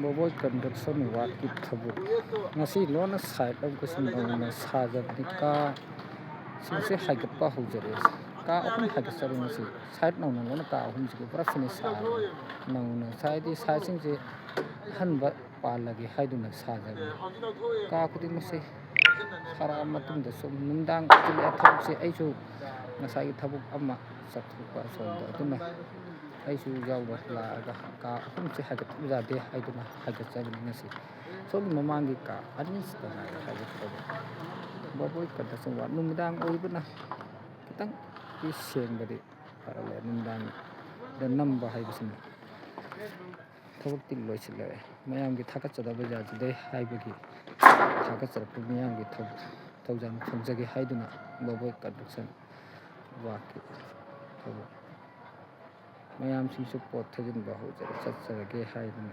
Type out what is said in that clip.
ꯕꯣꯕꯣꯏ construction ꯋꯥꯔꯛꯀꯤ ꯊꯕꯛ ꯉꯁꯤ ꯂꯣꯟꯅ ꯁꯥꯏꯠ ꯑꯃꯒꯁꯨ ꯅꯧꯅ ꯁꯥꯖꯕꯅꯤ ꯀꯥꯁꯤꯡꯁꯦ ꯍꯥꯏꯒꯠꯄ ꯍꯧꯖꯔꯛꯑꯦ ꯀꯥ ꯑꯍꯨꯝ ꯍꯥꯏꯒꯠꯆꯔꯦ ꯉꯁꯤ ꯁꯥꯏꯠ ꯅꯧꯅ ꯂꯣꯟꯅ ꯀꯥ ꯑꯍꯨꯝꯁꯤꯒꯤ ꯄꯨꯔꯥ ꯐꯤꯅꯤꯁ ꯁꯥꯔꯦ ꯅꯧꯅ ꯍꯥꯏꯗꯤ ꯁꯥꯏꯠꯁꯤꯡꯁꯦ ꯑꯍꯟꯕ ꯄꯥꯜꯂꯒꯦ ꯍꯥꯏꯗꯨꯅ ꯁꯥꯖꯕꯅꯤ ꯀꯥ ꯈꯨꯗꯤꯡꯃꯛꯁꯦ ꯁꯥꯔꯛꯑ ꯃꯇꯨꯡꯗ ꯁꯨꯝ ꯅꯨꯡꯗꯥꯡ ꯊꯕꯛꯁꯦ ꯑꯩꯁꯨ ꯉꯁꯥꯏꯒꯤ ꯊꯕꯛ ꯑꯃ ꯆꯠꯊꯣꯛꯄ ꯑꯁꯣꯝꯗ ꯑꯗꯨꯅ ꯑꯩꯁꯨ ꯌꯥꯎꯕ ꯂꯥꯛꯑꯒ ꯀꯥ ꯑꯍꯨꯝꯁꯦ ꯍꯥꯏꯒꯠꯇꯕ ꯌꯥꯗꯦ ꯍꯥꯏꯗꯨꯅ ꯍꯥꯏꯒꯠꯆꯕꯅꯤ ꯉꯁꯤ ꯁꯣꯝꯒꯤ ꯃꯃꯥꯡꯒꯤ ꯀꯥ ꯑꯅꯤꯁꯤꯗ ꯉꯥꯏꯔꯦ ꯍꯥꯏꯒꯠꯀꯗꯕ ꯕꯣꯕꯣꯏ ꯀꯟꯁꯇ꯭ꯔꯛꯁꯟ ꯋꯥꯔꯛ ꯅꯨꯃꯤꯗꯥꯡ ꯑꯣꯏꯕꯅ ꯈꯤꯇꯪ ꯁꯦꯡꯕꯗꯤ ꯐꯔꯛꯂꯦ ꯅꯨꯡꯗꯥꯡꯗ ꯅꯝꯕ ꯍꯥꯏꯕꯁꯤꯅ ꯊꯕꯛꯇꯤ ꯂꯣꯏꯁꯤꯜꯂꯛꯑꯦ ꯃꯌꯥꯝꯒꯤ ꯊꯥꯒꯠꯆꯗꯕ ꯌꯥꯖꯗꯦ ꯍꯥꯏꯕꯒꯤ ꯊꯥꯒꯠꯆꯔꯛꯄ ꯃꯤꯌꯥꯝꯒꯤ ꯊꯧꯖꯥꯜ ꯐꯪꯖꯒꯦ ꯍꯥꯏꯗꯨꯅ ꯕꯣꯕꯣꯏ ꯀꯟꯁꯇ꯭ꯔꯛꯁꯟ ꯋꯥꯔꯛꯀꯤ ꯊꯕꯛ ꯃꯌꯥꯝꯁꯤꯡꯁꯨ ꯄꯣꯠ ꯊꯩꯖꯤꯟꯕ ꯍꯧꯖꯔꯦ ꯆꯠꯆꯔꯒꯦ ꯍꯥꯏꯗꯨꯅ